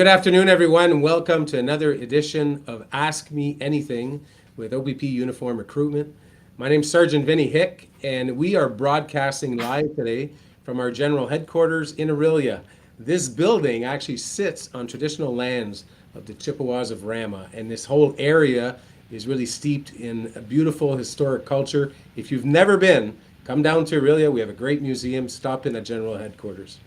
Good afternoon, everyone, and welcome to another edition of Ask Me Anything with OPP Uniform Recruitment. My name is Sergeant Vinny Hick, and we are broadcasting live today from our general headquarters in Aurelia. This building actually sits on traditional lands of the Chippewas of Rama, and this whole area is really steeped in a beautiful historic culture. If you've never been, come down to Aurelia. We have a great museum. Stop in at general headquarters.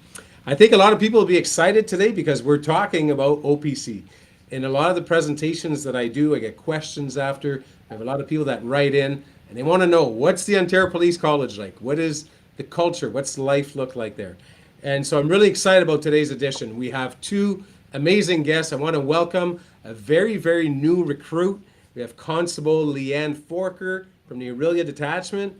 I think a lot of people will be excited today because we're talking about OPC. In a lot of the presentations that I do, I get questions after. I have a lot of people that write in and they want to know, what's the Ontario Police College like? What is the culture? What's life look like there? And so I'm really excited about today's edition. We have two amazing guests. I want to welcome a very, very new recruit. We have Constable Leanne Forker from the Aurelia Detachment.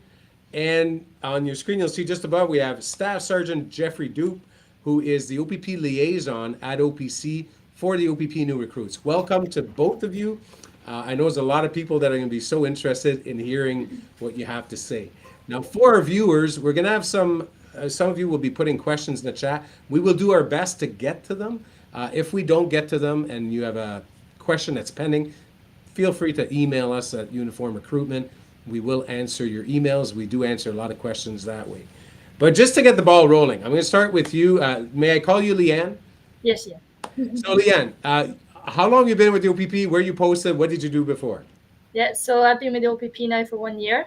And on your screen, you'll see just above, we have Staff Sergeant Jeffrey Dupe, who is the OPP liaison at OPC for the OPP new recruits. Welcome to both of you. I know there's a lot of people that are going to be so interested in hearing what you have to say. Now, for our viewers, we're going to have some of you will be putting questions in the chat. We will do our best to get to them. If we don't get to them and you have a question that's pending, feel free to email us at Uniform Recruitment. We will answer your emails. We do answer a lot of questions that way. But just to get the ball rolling, I'm going to start with you. May I call you Leanne? Yes, yeah. So, Leanne, how long have you been with the OPP? Where you posted? What did you do before? Yeah, so I've been with the OPP now for 1 year.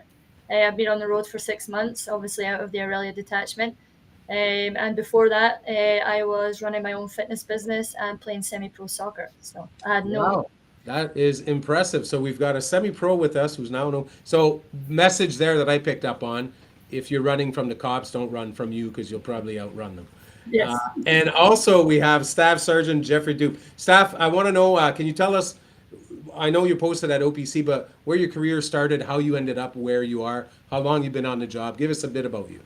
I've been on the road for 6 months, obviously out of the Aurelia detachment. And before that, I was running my own fitness business and playing semi-pro soccer. So I had no. Wow, that is impressive. So we've got a semi-pro with us who's now no. So message there that I picked up on: if you're running from the cops, don't run from you because you'll probably outrun them. Yes. And also we have Staff Sergeant Jeffrey Dupe. Staff, I want to know, can you tell us, I know you posted at OPC, but where your career started, how you ended up where you are, how long you've been on the job. Give us a bit about you.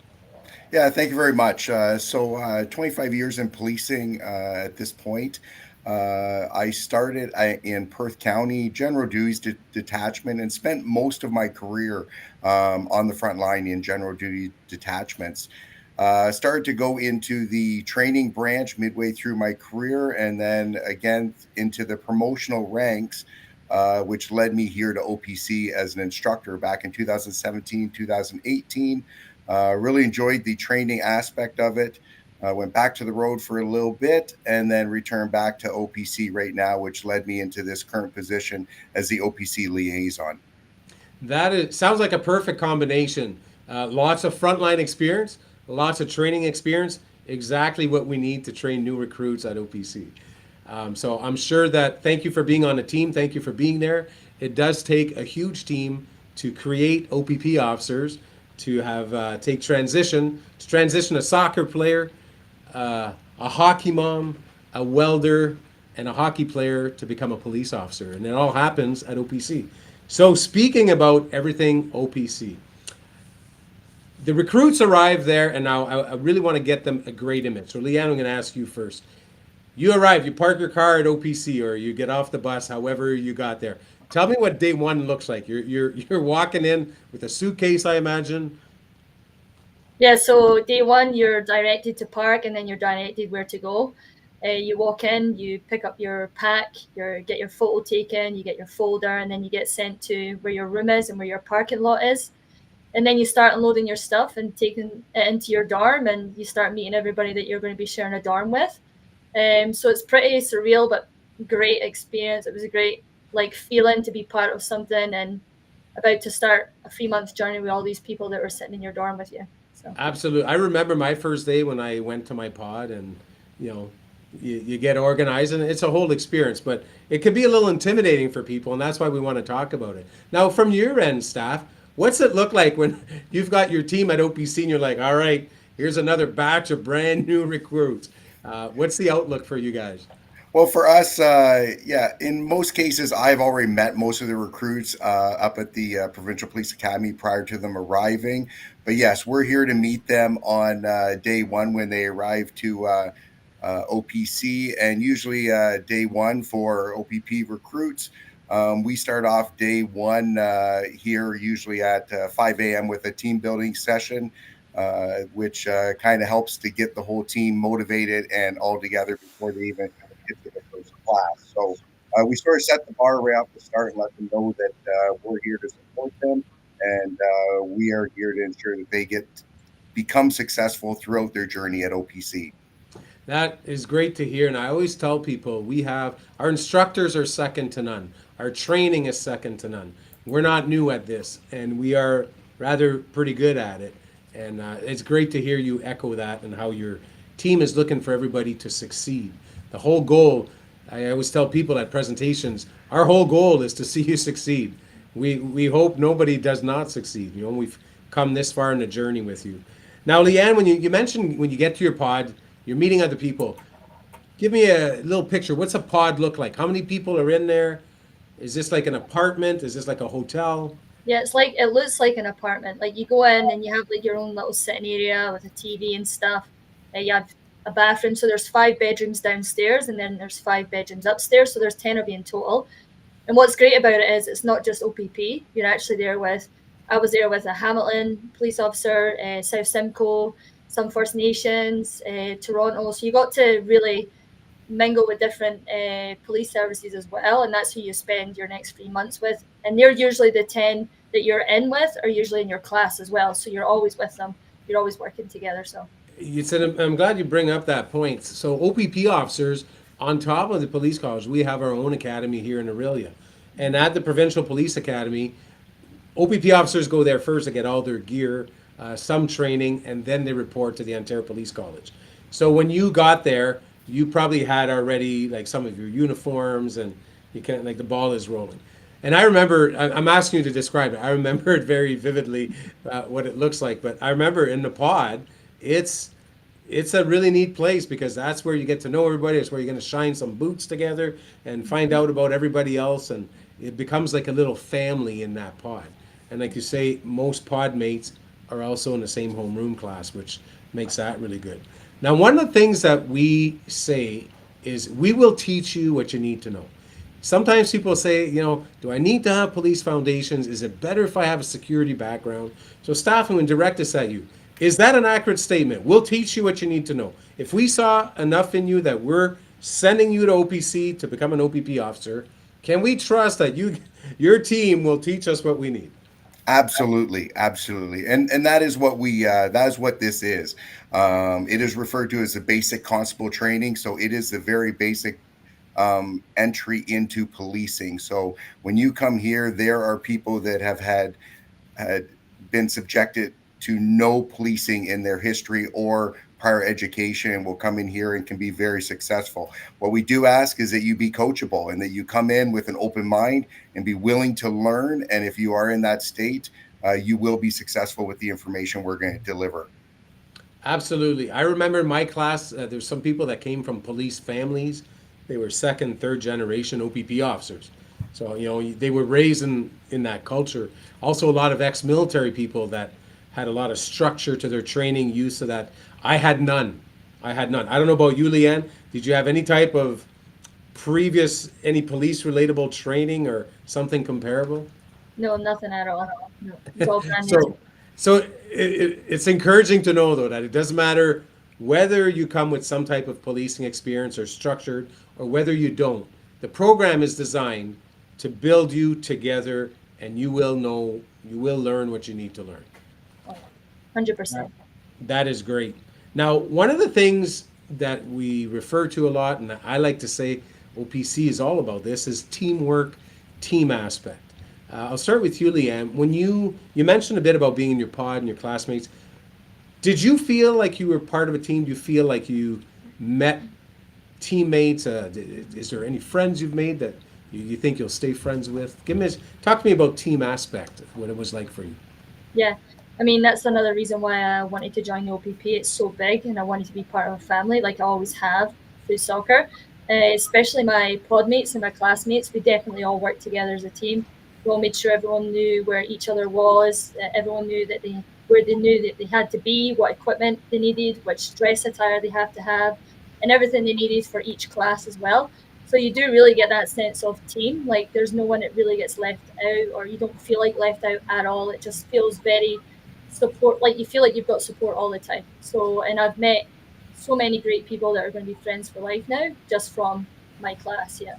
Yeah, thank you very much. 25 years in policing at this point. I started in Perth County General Duties Detachment and spent most of my career on the front line in general duty detachments. Started to go into the training branch midway through my career and then again into the promotional ranks, which led me here to OPC as an instructor back in 2017, 2018. Really enjoyed the training aspect of it. Went back to the road for a little bit and then returned back to OPC right now, which led me into this current position as the OPC liaison. Sounds like a perfect combination. Lots of frontline experience, lots of training experience, exactly what we need to train new recruits at OPC. So I'm sure that, thank you for being on the team. Thank you for being there. It does take a huge team to create OPP officers, to have to transition a soccer player, a hockey mom, a welder, and a hockey player to become a police officer. And it all happens at OPC. So speaking about everything OPC, the recruits arrive there, and now I really want to get them a great image. So Leanne, I'm going to ask you first. You arrive, you park your car at OPC, or you get off the bus, however you got there. Tell me what day one looks like. You're walking in with a suitcase, I imagine. Yeah, so day one, you're directed to park and then you're directed where to go. You walk in, you pick up your pack, get your photo taken, you get your folder, and then you get sent to where your room is and where your parking lot is. And then you start unloading your stuff and taking it into your dorm, and you start meeting everybody that you're going to be sharing a dorm with. So it's pretty surreal, but great experience. It was a great feeling to be part of something and about to start a 3-month journey with all these people that were sitting in your dorm with you. So Absolutely. I remember my first day when I went to my pod, and you know, you get organized, and it's a whole experience, but it can be a little intimidating for people, and that's why we want to talk about it. Now, from your end, staff, what's it look like when you've got your team at OPC and you're like, all right, here's another batch of brand new recruits? What's the outlook for you guys? Well, for us, yeah, in most cases, I've already met most of the recruits up at the Provincial Police Academy prior to them arriving. But yes, we're here to meet them on day one when they arrive to OPC, and usually day one for OPP recruits. We start off day one here usually at 5 a.m. with a team building session, which kind of helps to get the whole team motivated and all together before they even get to the class. So we sort of set the bar right off the start and let them know that we're here to support them, and we are here to ensure that they become successful throughout their journey at OPC. That is great to hear. And I always tell people our instructors are second to none. Our training is second to none. We're not new at this, and we are rather pretty good at it. And it's great to hear you echo that and how your team is looking for everybody to succeed. The whole goal, I always tell people at presentations, our whole goal is to see you succeed. We hope nobody does not succeed. We've come this far in the journey with you. Now, Leanne, when you mentioned when you get to your pod, you're meeting other people. Give me a little picture. What's a pod look like? How many people are in there? Is this like an apartment? Is this like a hotel? Yeah, it looks like an apartment. Like you go in and you have like your own little sitting area with a TV and stuff. You have a bathroom. So there's 5 bedrooms downstairs, and then there's 5 bedrooms upstairs. So there's 10 of you in total. And what's great about it is it's not just OPP. You're actually there with. I was there with a Hamilton police officer, South Simcoe, some First Nations, Toronto. So you got to really mingle with different police services as well, and that's who you spend your next 3 months with. And they're usually the 10 that you're in with are usually in your class as well, so you're always with them, you're always working together. So You said, I'm glad you bring up that point. So OPP officers, on top of the police college, we have our own academy here in Aurelia. And at the Provincial Police Academy, OPP officers go there first to get all their gear, some training, and then they report to the Ontario Police College. So when you got there, you probably had already like some of your uniforms, and you can like the ball is rolling. And I remember, I'm asking you to describe it. I remember it very vividly, what it looks like. But I remember in the pod, it's a really neat place because that's where you get to know everybody. It's where you're going to shine some boots together and find out about everybody else, and it becomes like a little family in that pod. And like you say, most pod mates are also in the same homeroom class, which makes that really good. Now, one of the things that we say is we will teach you what you need to know. Sometimes people say, do I need to have police foundations? Is it better if I have a security background? So staff, I'm going to direct this at you. Is that an accurate statement? We'll teach you what you need to know. If we saw enough in you that we're sending you to OPC to become an OPP officer, can we trust that your team will teach us what we need? Absolutely, absolutely, and that is what that is what this is. It is referred to as the basic constable training, so it is the very basic entry into policing. So when you come here, there are people that have had been subjected to no policing in their history or prior education, will come in here and can be very successful. What we do ask is that you be coachable and that you come in with an open mind and be willing to learn. And if you are in that state, you will be successful with the information we're going to deliver. Absolutely. I remember in my class, there's some people that came from police families. They were second, third generation OPP officers. So, they were raised in that culture. Also, a lot of ex-military people that had a lot of structure to their training, used to that. I had none. I don't know about you, Leanne. Did you have any type of any police relatable training or something comparable? no, nothing at all. No, it's all brand new. So it's encouraging to know, though, that it doesn't matter whether you come with some type of policing experience or structured, or whether you don't. The program is designed to build you together, and you will learn what you need to learn. 100%. That is great. Now, one of the things that we refer to a lot, and I like to say OPC is all about this, is teamwork, team aspect. I'll start with you, Leanne. When you mentioned a bit about being in your pod and your classmates, did you feel like you were part of a team? Do you feel like you met teammates? Is there any friends you've made that you think you'll stay friends with? Talk to me about team aspect, what it was like for you. Yeah. I mean, that's another reason why I wanted to join the OPP. It's so big, and I wanted to be part of a family like I always have through soccer. Especially my pod mates and my classmates, we definitely all worked together as a team. We all made sure everyone knew where each other was. Everyone knew where they knew that they had to be, what equipment they needed, which dress attire they have to have, and everything they needed for each class as well. So you do really get that sense of team. Like there's no one that really gets left out, or you don't feel like left out at all. It just feels very support, like you feel like you've got support all the time. So, and I've met so many great people that are going to be friends for life now, just from my class. Yeah.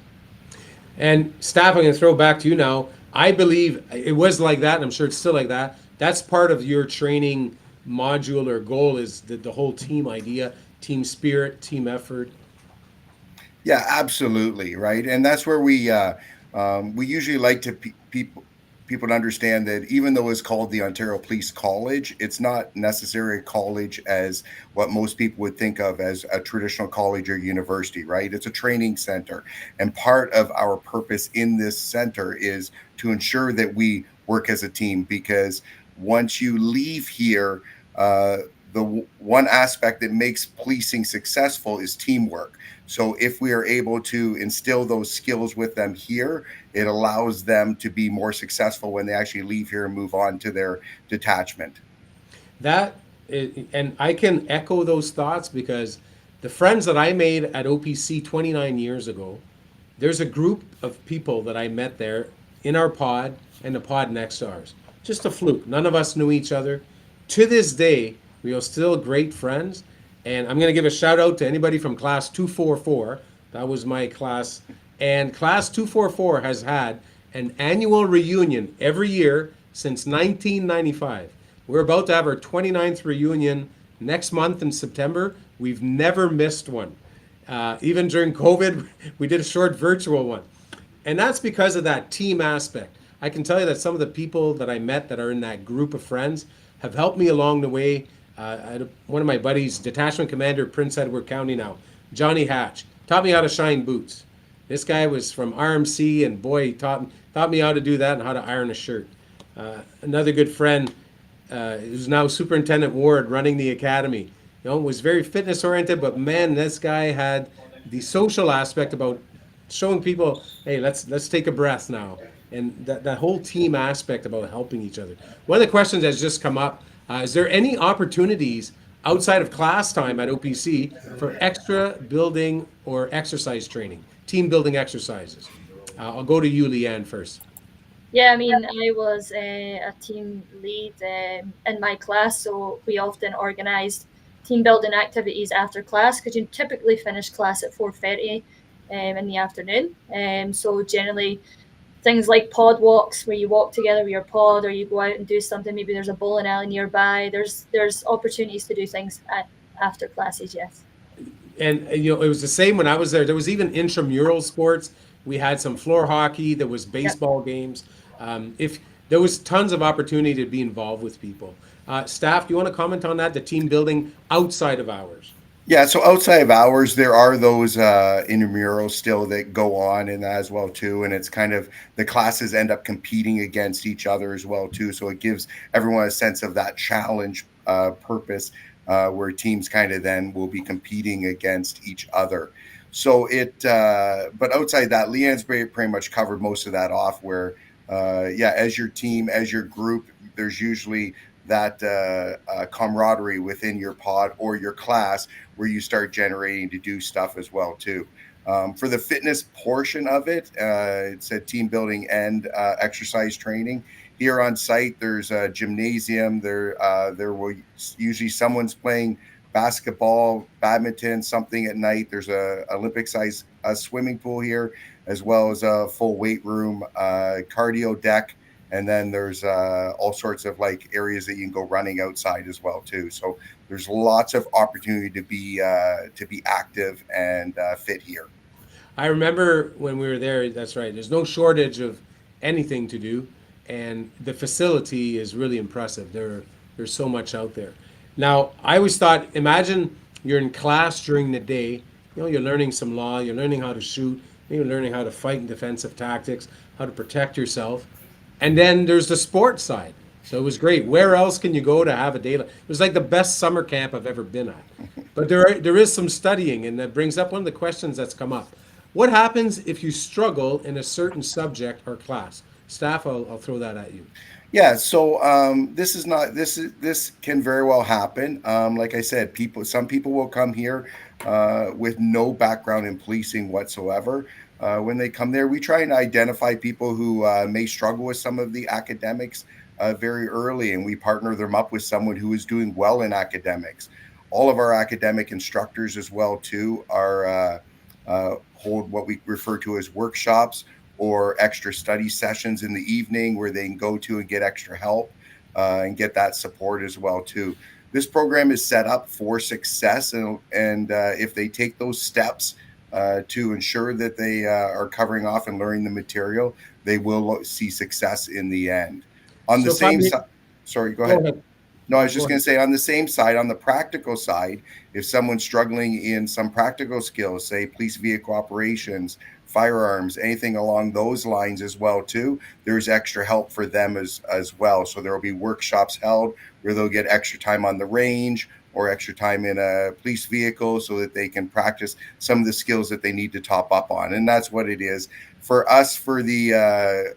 And staff, I'm going to throw back to you now. I believe it was like that, and I'm sure it's still like that. That's part of your training module or goal is the whole team idea, team spirit, team effort. Yeah, absolutely, right. And that's where we usually like to people to understand that even though it's called the Ontario Police College, it's not necessarily a college as what most people would think of as a traditional college or university, right? It's a training center. And part of our purpose in this center is to ensure that we work as a team, because once you leave here, the one aspect that makes policing successful is teamwork. So if we are able to instill those skills with them here, it allows them to be more successful when they actually leave here and move on to their detachment. And I can echo those thoughts because the friends that I made at OPC 29 years ago, there's a group of people that I met there in our pod and the pod next to ours. Just a fluke. None of us knew each other. To this day, we are still great friends. And I'm going to give a shout out to anybody from class 244. That was my class. And class 244 has had an annual reunion every year since 1995. We're about to have our 29th reunion next month in September. We've never missed one. Even during COVID, we did a short virtual one. And that's because of that team aspect. I can tell you that some of the people that I met that are in that group of friends have helped me along the way. One of my buddies, detachment commander, Prince Edward County now, Johnny Hatch, taught me how to shine boots. This guy was from RMC, and boy, he taught me how to do that and how to iron a shirt. Another good friend, who's now Superintendent Ward running the academy, was very fitness oriented, but man, this guy had the social aspect about showing people, hey, let's take a breath now, and that whole team aspect about helping each other. One of the questions that's just come up: is there any opportunities outside of class time at OPC for extra building or exercise training, team building exercises? I'll go to you, Leanne, first. Yeah, I mean, I was a team lead in my class, so we often organised team building activities after class because you typically finish class at 4:30 in the afternoon. So generally, things like pod walks where you walk together with your pod, or you go out and do something. Maybe there's a bowling alley nearby. There's opportunities to do things after classes. Yes. And it was the same when I was there. There was even intramural sports. We had some floor hockey. There was Yep. baseball games. If there was tons of opportunity to be involved with people. Staff, do you want to comment on that? The team building outside of hours. Yeah, so outside of hours, there are those intramurals still that go on in that as well too, and it's kind of the classes end up competing against each other as well too. So it gives everyone a sense of that challenge purpose, where teams kind of then will be competing against each other. So but outside that, Leanne's pretty much covered most of that off. Where, yeah, as your team, as your group, there's usually that camaraderie within your pod or your class where you start generating to do stuff as well too. For the fitness portion of it, it's a team building and exercise training. Here on site, there's a gymnasium. There will usually someone's playing basketball, badminton, something at night. There's a Olympic size swimming pool here, as well as a full weight room, cardio deck. And then there's all sorts of like areas that you can go running outside as well too. So there's lots of opportunity to be active and fit here. I remember when we were there. That's right. There's no shortage of anything to do, and the facility is really impressive. There's so much out there. Now, I always thought, imagine you're in class during the day. You're learning some law. You're learning how to shoot. You're learning how to fight in defensive tactics, how to protect yourself. And then there's the sports side. So it was great. Where else can you go to have a day? It was like the best summer camp I've ever been at. But there is some studying, and that brings up one of the questions that's come up. What happens if you struggle in a certain subject or class? Staff, I'll throw that at you. Yeah, so this can very well happen. Like I said, some people will come here with no background in policing whatsoever. When they come there, we try and identify people who may struggle with some of the academics very early, and we partner them up with someone who is doing well in academics. All of our academic instructors as well too are hold what we refer to as workshops or extra study sessions in the evening where they can go to and get extra help and get that support as well too. This program is set up for success, and if they take those steps to ensure that they are covering off and learning the material, they will see success in the end. On the So if I'm same side, sorry, go go ahead. ahead. No, I was Go just going ahead. to say on the same side, on the practical side, if someone's struggling in some practical skills, say police vehicle operations, firearms, anything along those lines as well too, there's extra help for them as well. So there will be workshops held where they'll get extra time on the range or extra time in a police vehicle so that they can practice some of the skills that they need to top up on. And that's what it is. For us, for the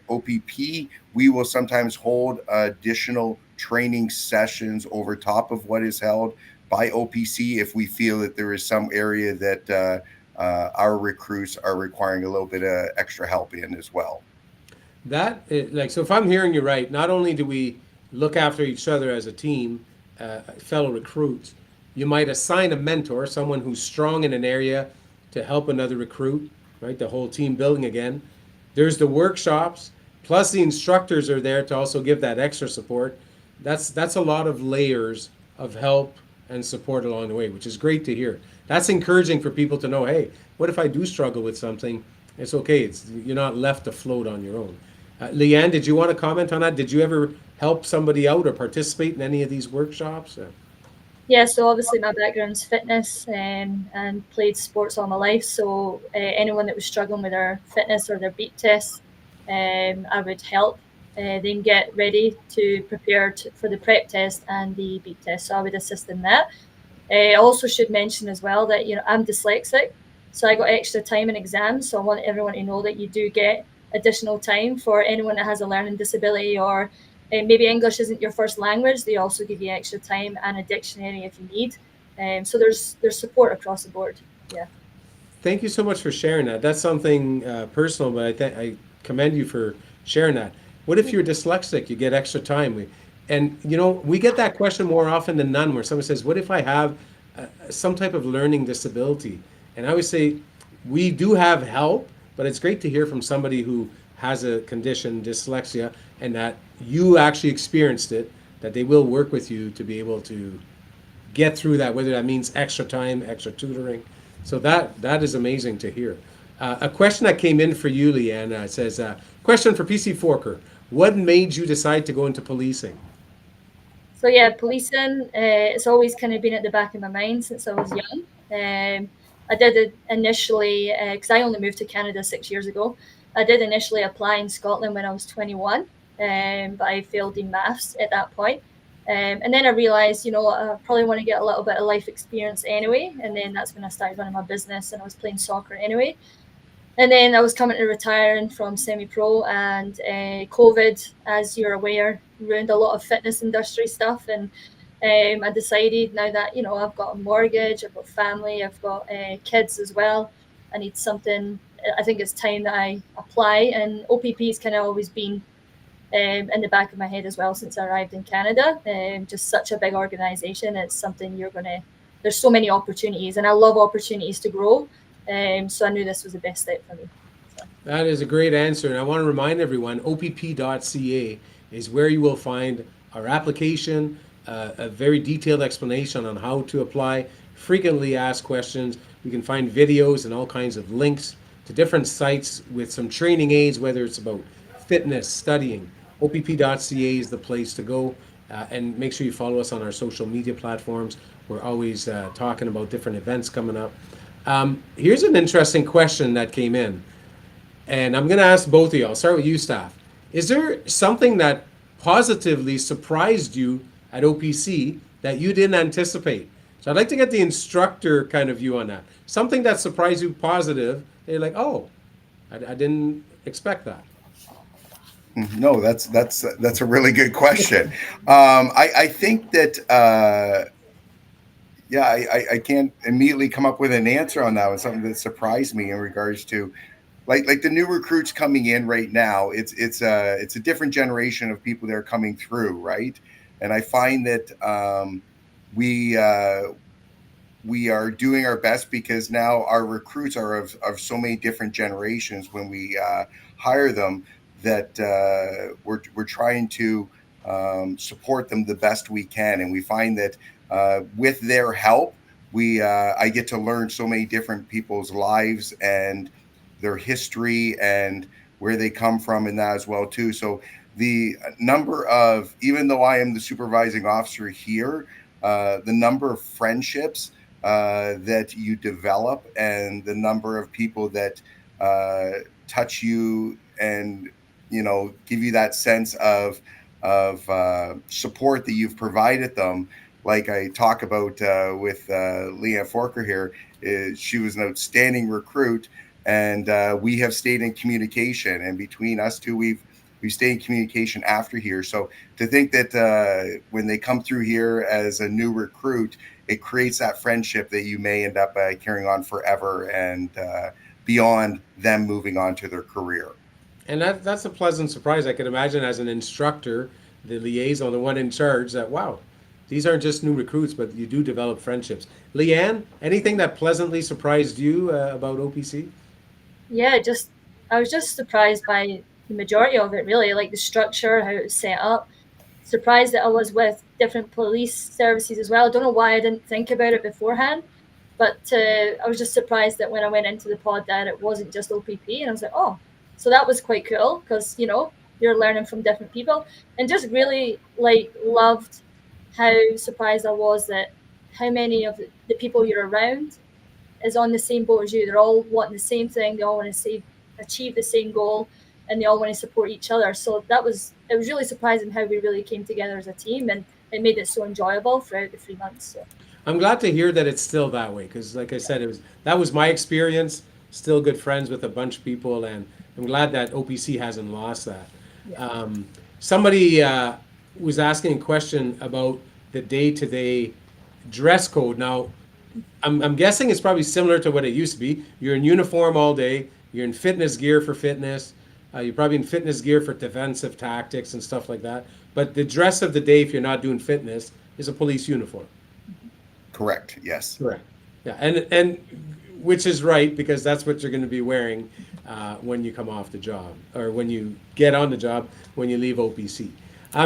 OPP, we will sometimes hold additional training sessions over top of what is held by OPC if we feel that there is some area that our recruits are requiring a little bit of extra help in as well. So if I'm hearing you right, not only do we look after each other as a team, fellow recruits, you might assign a mentor, someone who's strong in an area to help another recruit, right? The whole team building again. There's the workshops, plus the instructors are there to also give that extra support. That's a lot of layers of help and support along the way, which is great to hear. That's encouraging for people to know, hey, what if I do struggle with something? It's okay. You're not left afloat on your own. Leanne, did you want to comment on that? Did you ever help somebody out or participate in any of these workshops? Yeah, so obviously my background's fitness and played sports all my life. So anyone that was struggling with their fitness or their beat tests, I would help them get ready to prepare for the prep test and the beat test. So I would assist in that. I also should mention as well that, I'm dyslexic, so I got extra time in exams. So I want everyone to know that you do get additional time for anyone that has a learning disability or maybe English isn't your first language. They also give you extra time and a dictionary if you need. So there's support across the board. Yeah. Thank you so much for sharing that. That's something personal, but I commend you for sharing that. What if you're dyslexic? You get extra time. We get that question more often than none, where someone says, "What if I have some type of learning disability?" And I always say, we do have help, but it's great to hear from somebody who has a condition, dyslexia, and that you actually experienced it. That they will work with you to be able to get through that, whether that means extra time, extra tutoring. So that is amazing to hear. A question that came in for you, Leanne, says, question for PC Forker. What made you decide to go into policing? So yeah, policing, it's always kind of been at the back of my mind since I was young. I did it initially, because I only moved to Canada 6 years ago. I did initially apply in Scotland when I was 21, but I failed in maths at that point. And then I realized, I probably want to get a little bit of life experience anyway. And then that's when I started running my business and I was playing soccer anyway. And then I was coming to retiring from semi-pro, and COVID, as you're aware, ruined a lot of fitness industry stuff. And I decided now that, I've got a mortgage, I've got family, I've got kids as well. I need something. I think it's time that I apply. And OPP has kind of always been in the back of my head as well since I arrived in Canada. Just such a big organization. It's something there's so many opportunities, and I love opportunities to grow. So I knew this was the best step for me. So. That is a great answer. And I want to remind everyone, opp.ca is where you will find our application, a very detailed explanation on how to apply, frequently asked questions. You can find videos and all kinds of links to different sites with some training aids, whether it's about fitness, studying. opp.ca is the place to go. And make sure you follow us on our social media platforms. We're always talking about different events coming up. Here's an interesting question that came in. And I'm going to ask both of you. I'll start with you, Staff. Is there something that positively surprised you at OPC that you didn't anticipate? So I'd like to get the instructor kind of view on that. Something that surprised you positive. They're like, oh, I didn't expect that. No, that's a really good question. I think that I can't immediately come up with an answer on that one. Something that surprised me in regards to like the new recruits coming in right now. It's a different generation of people that are coming through, right? And I find that we are doing our best because now our recruits are of so many different generations when we hire them that we're trying to support them the best we can. And we find that with their help, I get to learn so many different people's lives and their history and where they come from in that as well too. So the number of, even though I am the supervising officer here, the number of friendships that you develop and the number of people that touch you and give you that sense of support that you've provided them. Like I talk about with Leanne Forker here, she was an outstanding recruit, and we have stayed in communication. And between us two, we've stayed in communication after here. So to think that when they come through here as a new recruit, it creates that friendship that you may end up carrying on forever and beyond them moving on to their career. And that's a pleasant surprise. I can imagine as an instructor, the liaison, the one in charge, that wow, these aren't just new recruits, but you do develop friendships. Leanne, anything that pleasantly surprised you about OPC? Yeah, I was just surprised by the majority of it, really, like the structure, how it was set up. Surprised that I was with different police services as well. I don't know why I didn't think about it beforehand, but I was just surprised that when I went into the pod that it wasn't just OPP, and I was like, oh, so that was quite cool because you're learning from different people, and just really loved how surprised I was that how many of the people you're around is on the same boat as you. They're all wanting the same thing. They all want to achieve the same goal, and they all want to support each other. So it was really surprising how we really came together as a team, and it made it so enjoyable throughout the 3 months. So. I'm glad to hear that it's still that way because, like I said, that was my experience. Still good friends with a bunch of people, and I'm glad that OPC hasn't lost that. Yeah. Somebody was asking a question about the day-to-day dress code. Now, I'm guessing it's probably similar to what it used to be. You're in uniform all day. You're in fitness gear for fitness. You're probably in fitness gear for defensive tactics and stuff like that. But the dress of the day, if you're not doing fitness, is a police uniform. Correct. Yes. Correct. Yeah, and which is right because that's what you're going to be wearing when you come off the job or when you get on the job when you leave OPC.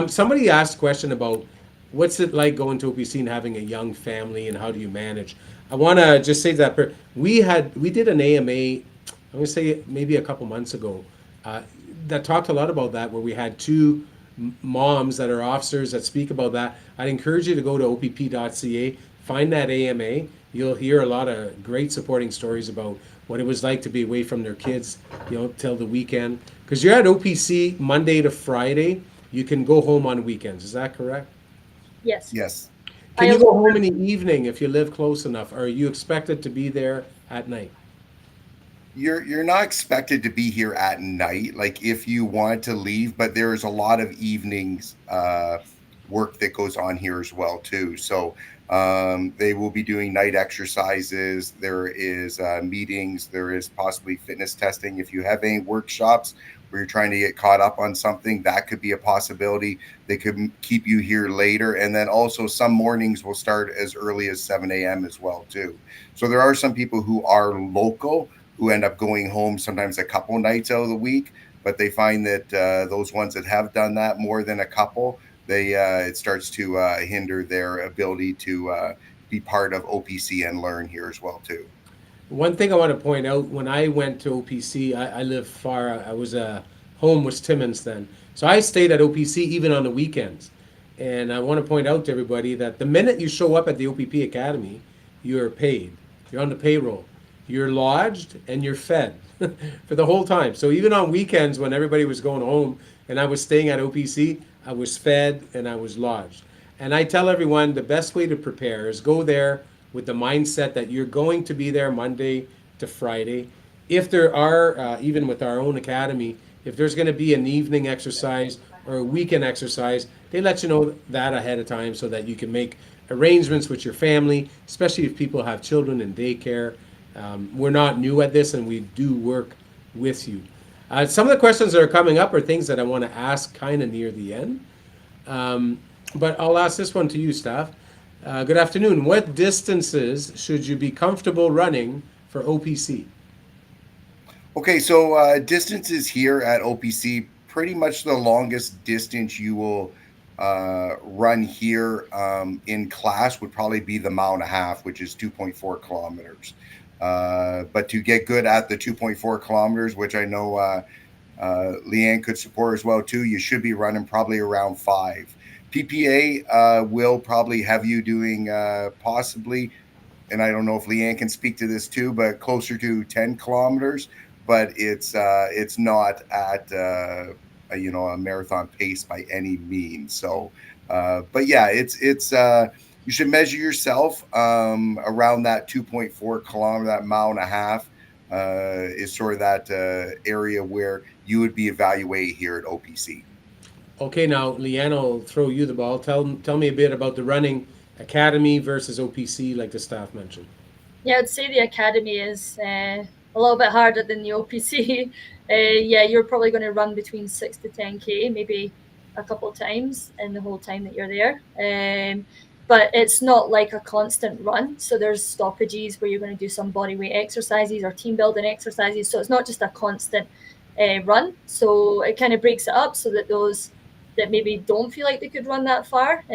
Somebody asked a question about what's it like going to OPC and having a young family and how do you manage. I want to just say that we did an AMA. I'm going to say maybe a couple months ago that talked a lot about that where we had two moms that are officers that speak about that. I'd encourage you to go to opp.ca, find that AMA. You'll hear a lot of great supporting stories about what it was like to be away from their kids, till the weekend. Because you're at OPC Monday to Friday. You can go home on weekends. Is that correct? Yes. Yes. Can you go home in the evening if you live close enough? Or are you expected to be there at night? You're not expected to be here at night, like if you want to leave, but there's a lot of evenings work that goes on here as well too. So they will be doing night exercises. There is meetings. There is possibly fitness testing. If you have any workshops where you're trying to get caught up on something, that could be a possibility. They could keep you here later. And then also some mornings will start as early as 7 a.m. as well too. So there are some people who are local who end up going home sometimes a couple nights out of the week, but they find that those ones that have done that more than a couple, it starts to hinder their ability to be part of OPC and learn here as well too. One thing I want to point out, when I went to OPC, I lived far. I was home was Timmins then. So I stayed at OPC even on the weekends. And I want to point out to everybody that the minute you show up at the OPP Academy, you're paid. You're on the payroll. You're lodged and you're fed for the whole time. So even on weekends when everybody was going home and I was staying at OPC, I was fed and I was lodged. And I tell everyone the best way to prepare is go there with the mindset that you're going to be there Monday to Friday. If there are, even with our own academy, if there's going to be an evening exercise or a weekend exercise, they let you know that ahead of time so that you can make arrangements with your family, especially if people have children in daycare. We're not new at this and we do work with you. Some of the questions that are coming up are things that I want to ask kind of near the end. But I'll ask this one to you, Steph. Good afternoon. What distances should you be comfortable running for OPC? Okay, so distances here at OPC, pretty much the longest distance you will run here in class would probably be the mile and a half, which is 2.4 kilometers. But to get good at the 2.4 kilometers, which I know Leanne could support as well too, you should be running probably around 5. PPA will probably have you doing possibly, and I don't know if Leanne can speak to this too, but closer to 10 kilometers. But it's not at a marathon pace by any means. So, but yeah, it's you should measure yourself around that 2.4 kilometer, that mile and a half is sort of that area where you would be evaluated here at OPC. Okay, now Leanne, I'll throw you the ball. Tell me a bit about the running academy versus OPC, like the staff mentioned. Yeah, I'd say the academy is a little bit harder than the OPC. Yeah, you're probably going to run between 6 to 10K, maybe a couple of times in the whole time that you're there. But it's not like a constant run. So there's stoppages where you're going to do some body weight exercises or team building exercises. So it's not just a constant run. So it kind of breaks it up so that those that maybe don't feel like they could run that far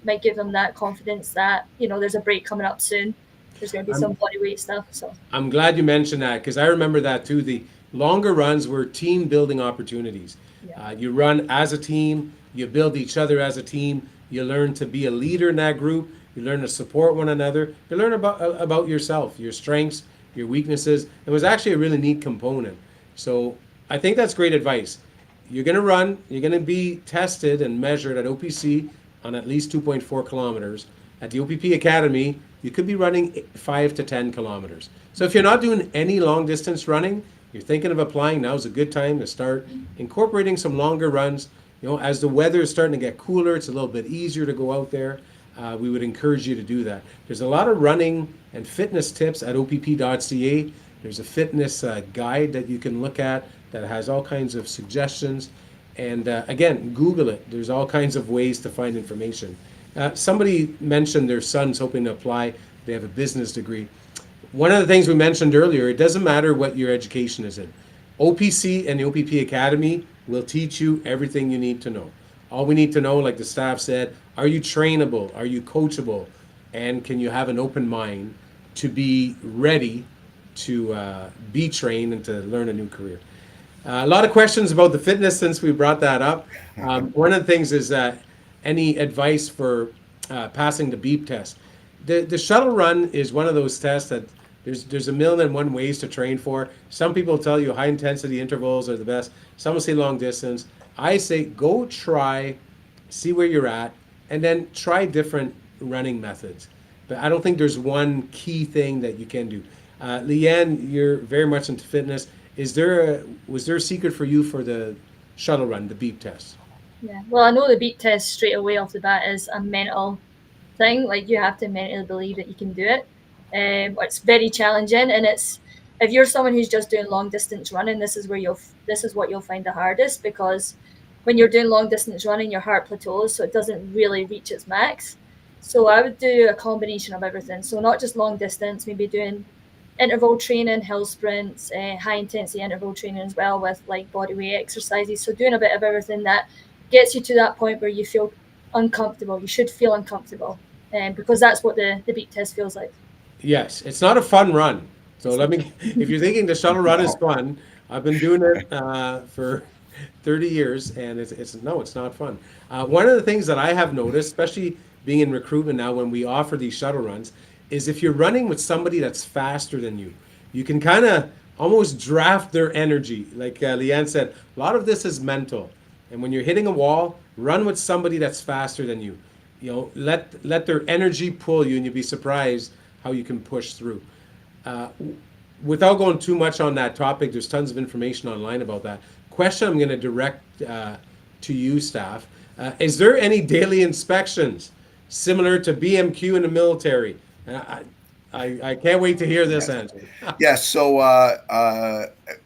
might give them that confidence that, there's a break coming up soon. There's going to be some body weight stuff. So I'm glad you mentioned that because I remember that too. The longer runs were team building opportunities. yeah. You run as a team, you build each other as a team, you learn to be a leader in that group, you learn to support one another, you learn about yourself, your strengths, your weaknesses. It was actually a really neat component. So I think that's great advice. You're going to run, you're going to be tested and measured at OPC on at least 2.4 kilometers. At the OPP Academy, you could be running 5 to 10 kilometers. So if you're not doing any long distance running, you're thinking of applying, now's a good time to start incorporating some longer runs. As the weather is starting to get cooler, it's a little bit easier to go out there. We would encourage you to do that. There's a lot of running and fitness tips at opp.ca. There's a fitness guide that you can look at that has all kinds of suggestions. And again, Google it. There's all kinds of ways to find information. Somebody mentioned their son's hoping to apply. They have a business degree. One of the things we mentioned earlier, it doesn't matter what your education is in. OPC and the OPP Academy will teach you everything you need to know. All we need to know, like the staff said, are you trainable? Are you coachable? And can you have an open mind to be ready to be trained and to learn a new career? A lot of questions about the fitness since we brought that up. One of the things is any advice for passing the beep test. The shuttle run is one of those tests that there's a million and one ways to train for. Some people tell you high intensity intervals are the best. Some will say long distance. I say go try, see where you're at, and then try different running methods. But I don't think there's one key thing that you can do. Leanne, you're very much into fitness. Was there a secret for you for the shuttle run, the beep test? Yeah. Well, I know the beep test straight away off the bat is a mental thing. Like you have to mentally believe that you can do it. It's very challenging, and if you're someone who's just doing long distance running, this is what you'll find the hardest, because when you're doing long distance running, your heart plateaus, so it doesn't really reach its max. So I would do a combination of everything. So not just long distance, maybe doing interval training, hill sprints, high intensity interval training as well with like body weight exercises. So doing a bit of everything that gets you to that point where you feel uncomfortable. You should feel uncomfortable, because that's what the beep test feels like. Yes, it's not a fun run. So if you're thinking the shuttle run is fun, I've been doing it for 30 years, and it's not fun. One of the things that I have noticed, especially being in recruitment now, when we offer these shuttle runs, is if you're running with somebody that's faster than you, you can kind of almost draft their energy. Like Leanne said, a lot of this is mental. And when you're hitting a wall, run with somebody that's faster than you. Let their energy pull you, and you'll be surprised how you can push through. Without going too much on that topic, there's tons of information online about that. Question I'm going to direct to you, staff. Is there any daily inspections similar to BMQ in the military? I can't wait to hear this answer. Yes. So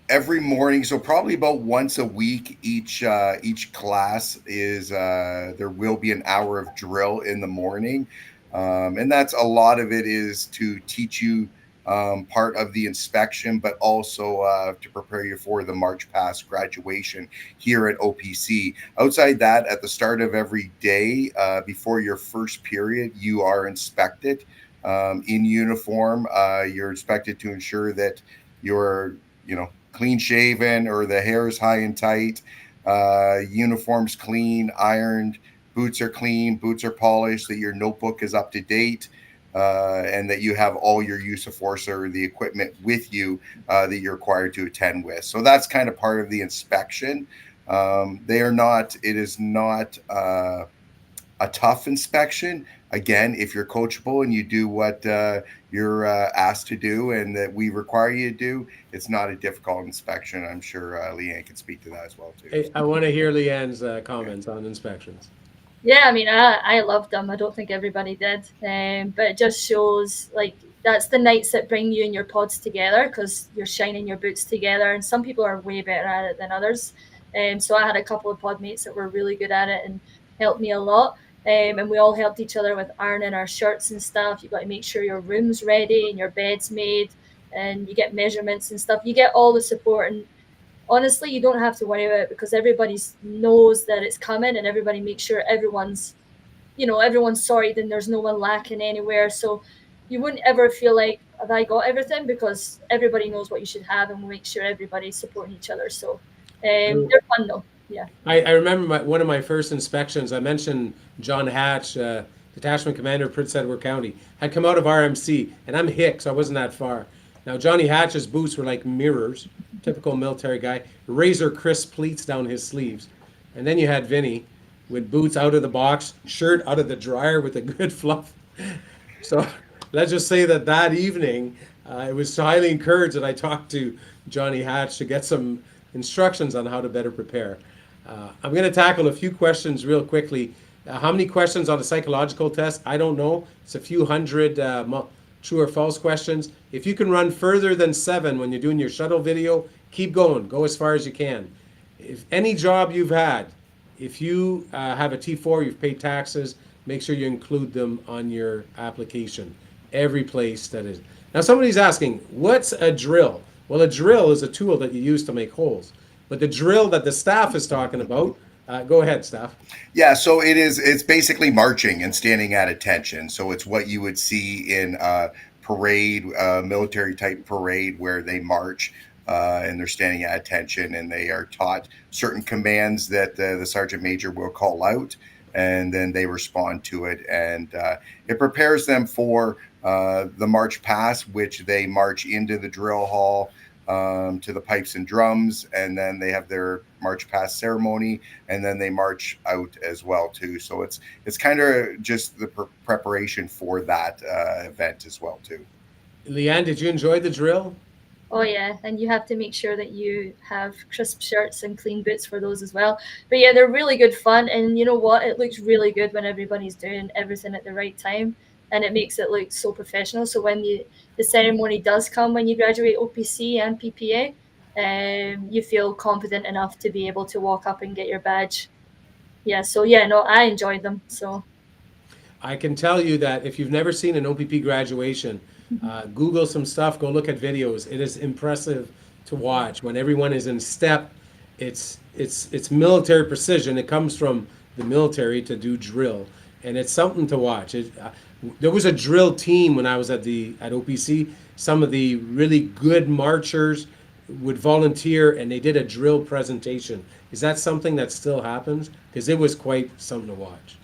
every morning, so probably about once a week, each class is there will be an hour of drill in the morning. And that's a lot of it is to teach you part of the inspection, but also to prepare you for the March Past graduation here at OPC. Outside that, at the start of every day, before your first period, you are inspected in uniform. You're inspected to ensure that you're, clean shaven or the hair is high and tight, uniform's clean, ironed, boots are clean, boots are polished, that your notebook is up to date, and that you have all your use of force or the equipment with you that you're required to attend with. So that's kind of part of the inspection. It is not a tough inspection. Again, if you're coachable and you do what you're asked to do and that we require you to do, it's not a difficult inspection. I'm sure Leanne can speak to that as well too. Hey, I want to hear Leanne's comments on inspections. Yeah, I mean, I loved them. I don't think everybody did, but it just shows like that's the nights that bring you and your pods together because you're shining your boots together, and some people are way better at it than others. So I had a couple of pod mates that were really good at it and helped me a lot. And we all helped each other with ironing our shirts and stuff. You've got to make sure your room's ready and your bed's made, and you get measurements and stuff. You get all the support, and honestly, you don't have to worry about it because everybody knows that it's coming, and everybody makes sure everyone's sorted and there's no one lacking anywhere. So you wouldn't ever feel like, have I got everything? Because everybody knows what you should have, and we make sure everybody's supporting each other. So they're fun though. Yeah. I remember one of my first inspections. I mentioned John Hatch, detachment commander, Prince Edward County, had come out of RMC, and I'm Hicks. I wasn't that far. Now Johnny Hatch's boots were like mirrors, typical military guy, razor crisp pleats down his sleeves, and then you had Vinny with boots out of the box, shirt out of the dryer with a good fluff. So let's just say that evening, it was highly encouraged that I talked to Johnny Hatch to get some instructions on how to better prepare. I'm going to tackle a few questions real quickly. How many questions on the psychological test? I don't know. It's a few hundred true or false questions. If you can run further than 7 when you're doing your shuttle video, keep going. Go as far as you can. If any job you've had, if you have a T4, you've paid taxes, make sure you include them on your application. Every place that is. Now somebody's asking, what's a drill? Well, a drill is a tool that you use to make holes. But the drill that the staff is talking about, go ahead, staff. Yeah, so it's basically marching and standing at attention. So it's what you would see in parade, military type parade where they march and they're standing at attention and they are taught certain commands that the sergeant major will call out, and then they respond to it. And it prepares them for the march past, which they march into the drill hall, to the pipes and drums, and then they have their march past ceremony, and then they march out as well too. So it's kind of just the preparation for that event as well too. Leanne, did you enjoy the drill? Oh yeah, and you have to make sure that you have crisp shirts and clean boots for those as well. But yeah, they're really good fun, and you know what? It looks really good when everybody's doing everything at the right time, and it makes it look so professional. So when the ceremony does come when you graduate OPC and PPA, you feel confident enough to be able to walk up and get your badge. Yeah, so yeah, no, I enjoyed them. So I can tell you that if you've never seen an OPP graduation, Google some stuff, go look at videos. It is impressive to watch. When everyone is in step, it's military precision. It comes from the military to do drill, and it's something to watch. There was a drill team when I was at OPC. Some of the really good marchers would volunteer, and they did a drill presentation. Is that something that still happens? Because it was quite something to watch.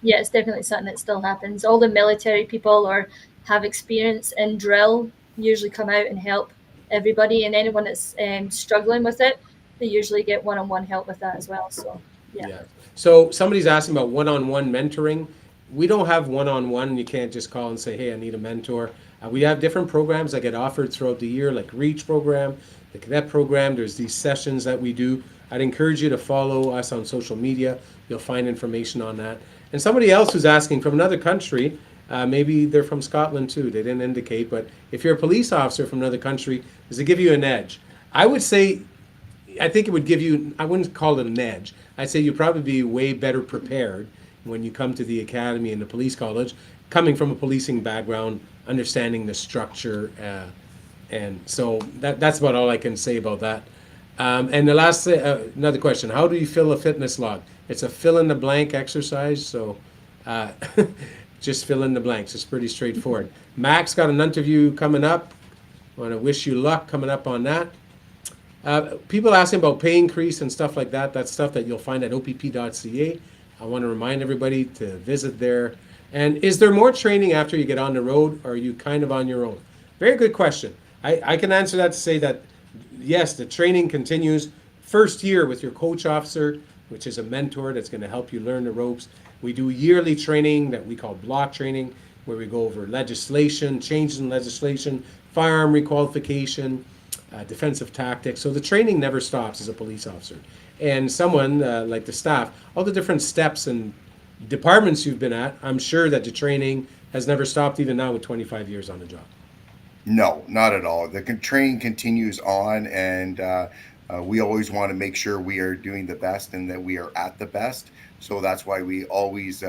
yeah, it's definitely something that still happens. All the military people or have experience in drill usually come out and help everybody, and anyone that's struggling with it, they usually get one-on-one help with that as well. So yeah. So somebody's asking about one-on-one mentoring. We don't have one-on-one. You can't just call and say, hey, I need a mentor. We have different programs that get offered throughout the year, like REACH program, the cadet program. There's these sessions that we do. I'd encourage you to follow us on social media. You'll find information on that. And somebody else who's asking from another country, maybe they're from Scotland too, they didn't indicate, but if you're a police officer from another country, does it give you an edge? I would say, I think it would give you, I wouldn't call it an edge. I'd say you'd probably be way better prepared when you come to the academy and the police college, coming from a policing background, understanding the structure. And so that's about all I can say about that. And the last, another question: how do you fill a fitness log? It's a fill in the blank exercise, so uh, just fill in the blanks. It's pretty straightforward. Max got an interview coming up. I want to wish you luck coming up on that. People asking about pay increase and stuff like that. That's stuff that you'll find at opp.ca. I want to remind everybody to visit there. And is there more training after you get on the road, or are you kind of on your own? Very good question. I can answer that to say that yes, the training continues. First year with your coach officer, which is a mentor that's going to help you learn the ropes. We do yearly training that we call block training, where we go over legislation, changes in legislation, firearm requalification, defensive tactics. So the training never stops as a police officer. And someone like the staff, all the different steps and departments you've been at, I'm sure that the training has never stopped even now with 25 years on the job. No, not at all. The training continues on, and we always want to make sure we are doing the best and that we are at the best. So that's why we always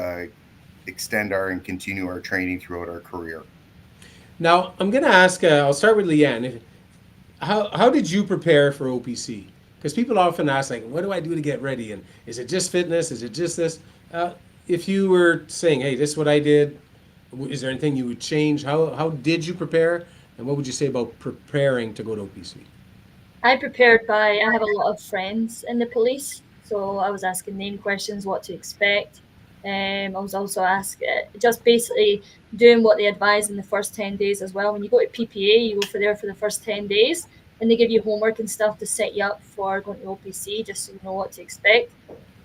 extend our and continue our training throughout our career. Now, I'm going to ask, I'll start with Leanne. How did you prepare for OPC? Because people often ask, like, what do I do to get ready? And is it just fitness? Is it just this? If you were saying, hey, this is what I did, is there anything you would change? How did you prepare? And what would you say about preparing to go to OPC? I prepared by, I have a lot of friends in the police, so I was asking name questions, what to expect. I was also asked, just basically doing what they advise in the first 10 days as well. When you go to PPA, you go for there for the first 10 days, and they give you homework and stuff to set you up for going to OPC, just so you know what to expect.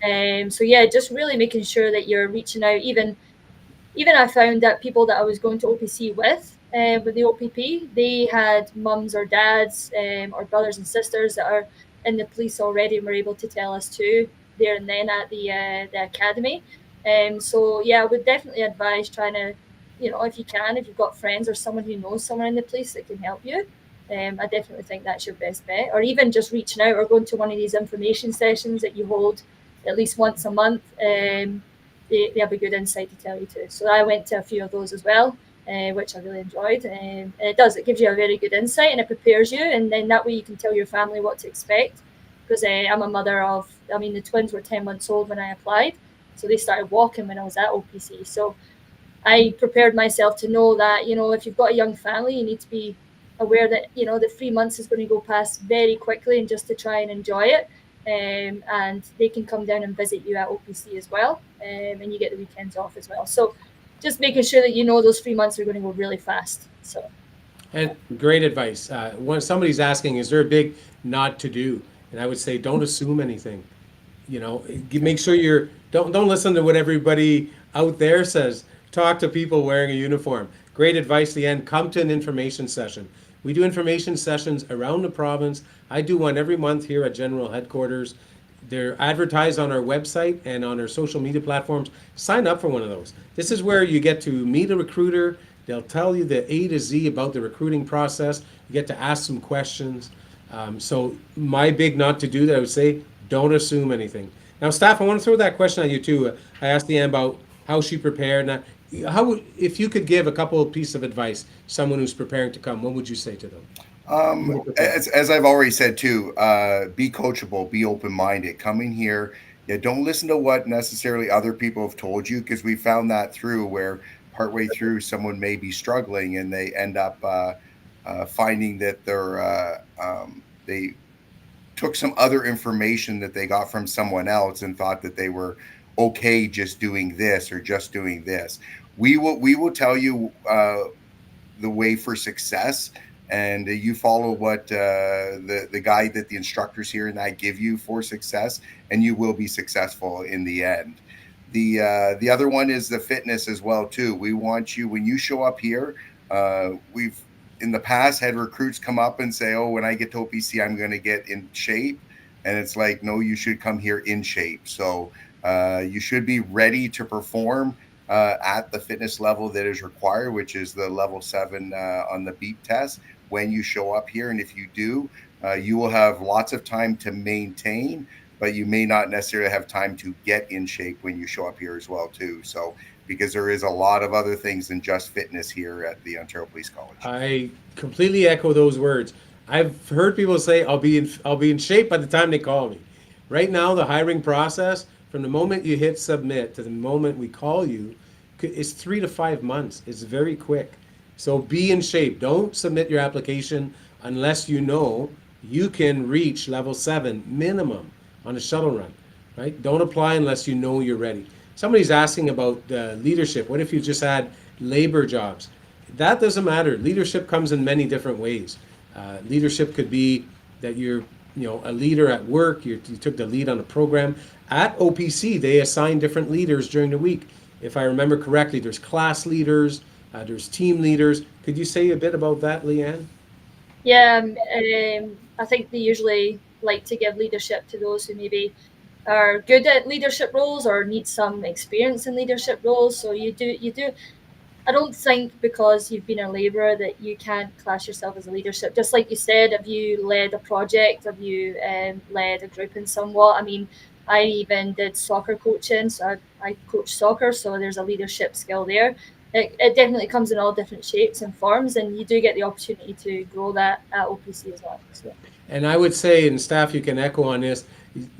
So yeah, just really making sure that you're reaching out. Even I found that people that I was going to OPC with the OPP, they had mums or dads or brothers and sisters that are in the police already and were able to tell us too there and then at the academy. So yeah, I would definitely advise trying to, if you can, if you've got friends or someone who knows someone in the police that can help you. I definitely think that's your best bet. Or even just reaching out or going to one of these information sessions that you hold at least once a month. They have a good insight to tell you too. So I went to a few of those as well, which I really enjoyed. And it gives you a very good insight and it prepares you. And then that way you can tell your family what to expect. Because I'm a mother of, the twins were 10 months old when I applied. So they started walking when I was at OPC. So I prepared myself to know that, if you've got a young family, you need to be aware that, the 3 months is going to go past very quickly and just to try and enjoy it. And they can come down and visit you at OPC as well, and you get the weekends off as well. So just making sure that those 3 months are going to go really fast. So, and great advice. When somebody's asking, is there a big not to do? And I would say, don't assume anything. Make sure don't listen to what everybody out there says. Talk to people wearing a uniform. Great advice, Leanne. Come to an information session. We do information sessions around the province. I do one every month here at General Headquarters. They're advertised on our website and on our social media platforms. Sign up for one of those. This is where you get to meet a recruiter. They'll tell you the A to Z about the recruiting process. You get to ask some questions. So my big not to do that, I would say, don't assume anything. Now, staff, I want to throw that question at you too. I asked Leanne about how she prepared. Now, if you could give a couple of pieces of advice, someone who's preparing to come, what would you say to them? As I've already said too, be coachable, be open-minded. Come in here. Yeah, don't listen to what necessarily other people have told you, because we found that through where partway through someone may be struggling and they end up finding that they took some other information that they got from someone else and thought that they were okay just doing this or just doing this. We will tell you the way for success, and you follow what the guide that the instructors here and I give you for success, and you will be successful in the end. The other one is the fitness as well too. We want you, when you show up here, we've in the past had recruits come up and say, oh, when I get to OPC, I'm going to get in shape. And it's like, no, you should come here in shape. So you should be ready to perform at the fitness level that is required, which is the level 7 on the beep test when you show up here. And if you do, you will have lots of time to maintain but you may not necessarily have time to get in shape when you show up here as well too. So because there is a lot of other things than just fitness here at the Ontario Police College. I completely echo those words. I've heard people say I'll be in shape by the time they call me. Right now, the hiring process from the moment you hit submit to the moment we call you is 3 to 5 months. It's very quick. So be in shape. Don't submit your application unless you know you can reach level 7 minimum on a shuttle run, right? Don't apply unless you know you're ready. Somebody's asking about leadership. What if you just had labor jobs? That doesn't matter. Leadership comes in many different ways. Leadership could be that you're, a leader at work. You took the lead on a program. At OPC, they assign different leaders during the week. If I remember correctly, there's class leaders, there's team leaders. Could you say a bit about that, Leanne? Yeah, I think they usually like to give leadership to those who maybe are good at leadership roles or need some experience in leadership roles. So you do. I don't think because you've been a labourer that you can't class yourself as a leadership. Just like you said, have you led a project? Have you led a group in somewhat? I mean, I even did soccer coaching, so I coach soccer, so there's a leadership skill there. It definitely comes in all different shapes and forms, and you do get the opportunity to grow that at OPC as well. So. And I would say, and staff, you can echo on this,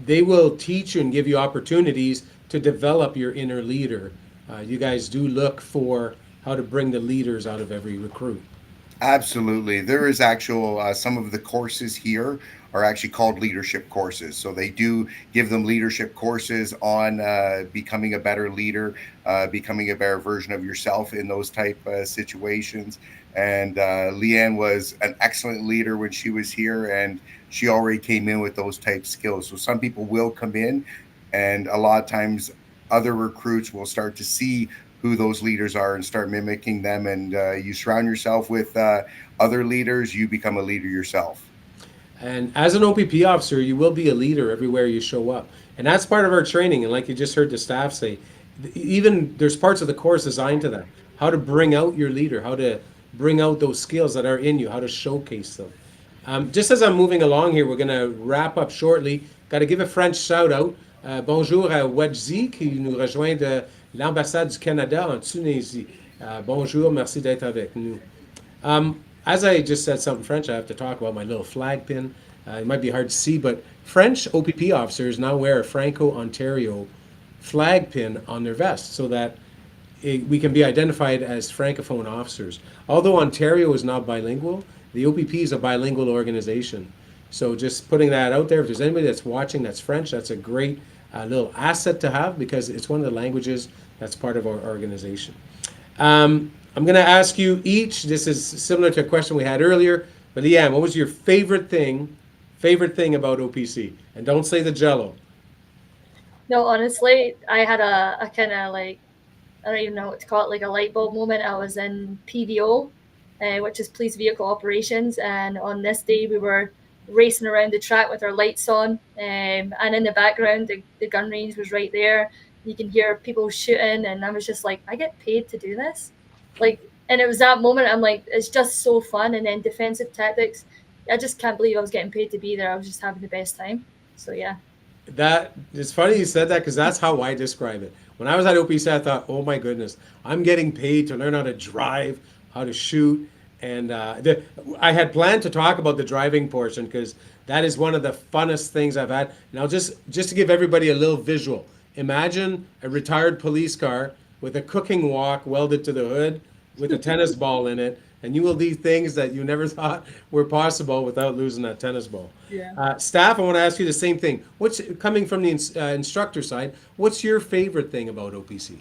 they will teach you and give you opportunities to develop your inner leader. You guys do look for how to bring the leaders out of every recruit. Absolutely. There is actual, some of the courses here are actually called leadership courses. So they do give them leadership courses on becoming a better leader, becoming a better version of yourself in those type situations. And Leanne was an excellent leader when she was here, and she already came in with those type skills. So some people will come in, and a lot of times other recruits will start to see who those leaders are and start mimicking them. And you surround yourself with other leaders, you become a leader yourself. And as an OPP officer, you will be a leader everywhere you show up. And that's part of our training. And like you just heard the staff say, even there's parts of the course designed to that. How to bring out your leader, how to bring out those skills that are in you, how to showcase them. Just as I'm moving along here, we're going to wrap up shortly. Got to give a French shout out. Bonjour à Wadji qui nous rejoint de l'ambassade du Canada en Tunisie. Bonjour, merci d'être avec nous. As I just said something French, I have to talk about my little flag pin. It might be hard to see, but French OPP officers now wear a Franco-Ontario flag pin on their vest so that we can be identified as Francophone officers. Although Ontario is not bilingual, the OPP is a bilingual organization. So just putting that out there, if there's anybody that's watching that's French, that's a great little asset to have because it's one of the languages that's part of our organization. I'm going to ask you each, this is similar to a question we had earlier, but Leanne, what was your favorite thing about OPC? And don't say the Jello. No, honestly, I had a kind of like, I don't even know what to call it, like a light bulb moment. I was in PVO, which is Police Vehicle Operations, and on this day we were racing around the track with our lights on, and in the background the gun range was right there. You can hear people shooting, and I was just like, I get paid to do this? And it was that moment I'm like, it's just so fun. And then defensive tactics, I just can't believe I was getting paid to be there. I was just having the best time. So yeah. That it's funny you said that because that's how I describe it. When I was at OPC, I thought, oh my goodness, I'm getting paid to learn how to drive, how to shoot. And I had planned to talk about the driving portion because that is one of the funnest things I've had. Now, just to give everybody a little visual, imagine a retired police car with a cooking wok welded to the hood with a tennis ball in it, and you will do things that you never thought were possible without losing that tennis ball. Yeah. Staff, I want to ask you the same thing. What's coming from the instructor side? What's your favorite thing about OPC?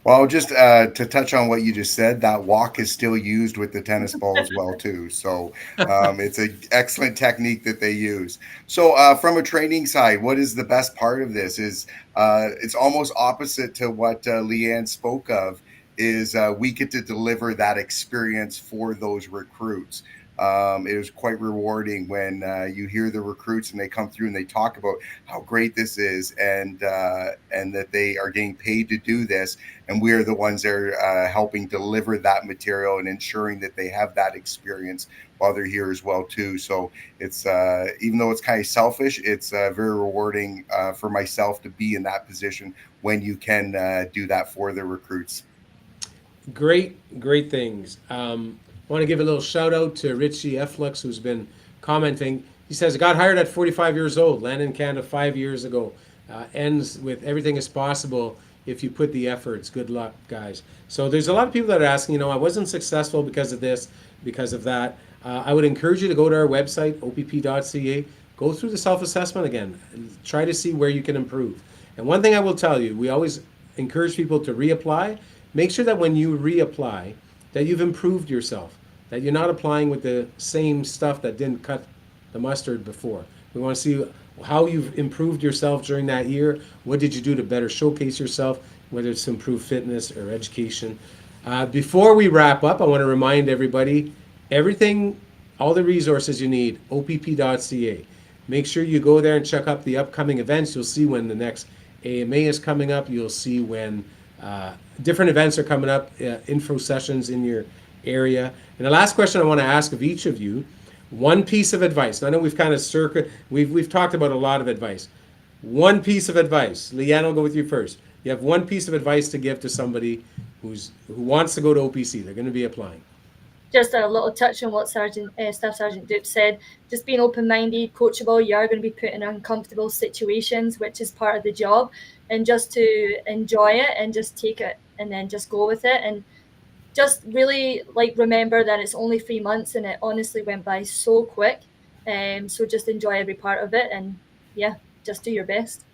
Well, just to touch on what you just said, that walk is still used with the tennis ball as well too. So it's an excellent technique that they use. So from a training side, what is the best part of this is it's almost opposite to what Leanne spoke of, is we get to deliver that experience for those recruits. It was quite rewarding when you hear the recruits and they come through and they talk about how great this is, and that they are getting paid to do this, and we are the ones that are helping deliver that material and ensuring that they have that experience while they're here as well too. So it's even though it's kind of selfish, it's very rewarding for myself to be in that position when you can do that for the recruits. Great things. I want to give a little shout out to Richie Efflux, who's been commenting. He says, got hired at 45 years old, landed in Canada 5 years ago. Ends with everything is possible if you put the efforts. Good luck, guys. So there's a lot of people that are asking, I wasn't successful because of this, because of that. I would encourage you to go to our website, opp.ca, go through the self-assessment again, and try to see where you can improve. And one thing I will tell you, we always encourage people to reapply. Make sure that when you reapply, that you've improved yourself, that you're not applying with the same stuff that didn't cut the mustard before. We want to see how you've improved yourself during that year. What did you do to better showcase yourself, whether it's to improve fitness or education. Before we wrap up, I want to remind everybody, everything, all the resources you need, opp.ca. Make sure you go there and check out the upcoming events. You'll see when the next AMA is coming up. You'll see when different events are coming up, info sessions in your area. And the last question I want to ask of each of you, one piece of advice. I know we've kind of we've talked about a lot of advice. One piece of advice. Leanne, I'll go with you first. You have one piece of advice to give to somebody who wants to go to OPC. They're going to be applying. Just a little touch on what Staff Sergeant Dupe said. Just being open-minded, coachable. You are going to be put in uncomfortable situations, which is part of the job, and just to enjoy it and just take it and then just go with it, and just really remember that it's only 3 months and it honestly went by so quick. So just enjoy every part of it, and just do your best.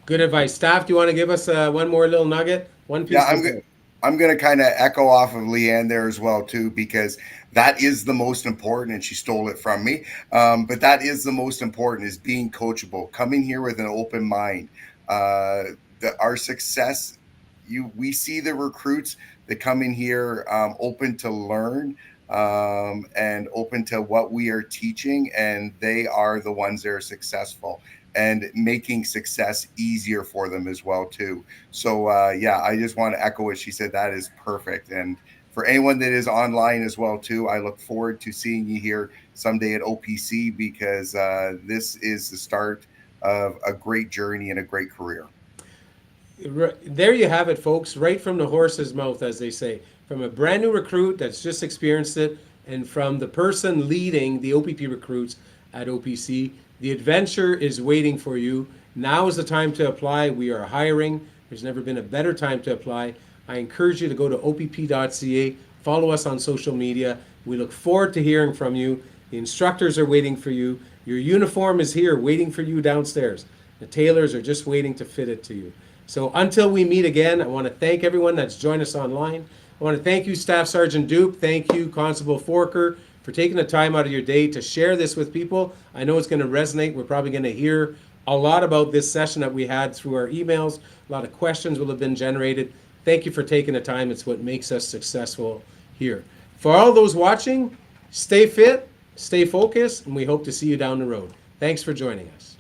Good advice. Staff, do you want to give us one more little nugget? One piece. Yeah, I'm going to kind of echo off of Leanne there as well too, because that is the most important, and she stole it from me. But that is the most important, is being coachable, coming here with an open mind. Our success, we see the recruits that come in here open to learn and open to what we are teaching, and they are the ones that are successful and making success easier for them as well too. So I just want to echo what she said. That is perfect. And for anyone that is online as well too, I look forward to seeing you here someday at OPC, because this is the start of a great journey and a great career. There you have it, folks, right from the horse's mouth, as they say, from a brand new recruit that's just experienced it, and from the person leading the OPP recruits at OPC. The adventure is waiting for you. Now is the time to apply. We are hiring. There's never been a better time to apply. I encourage you to go to opp.ca, follow us on social media. We look forward to hearing from you. The instructors are waiting for you. Your uniform is here waiting for you downstairs. The tailors are just waiting to fit it to you. So until we meet again, I want to thank everyone that's joined us online. I want to thank you, Staff Sergeant Dupe. Thank you, Constable Forker, for taking the time out of your day to share this with people. I know it's going to resonate. We're probably going to hear a lot about this session that we had through our emails. A lot of questions will have been generated. Thank you for taking the time. It's what makes us successful here. For all those watching, stay fit, stay focused, and we hope to see you down the road. Thanks for joining us.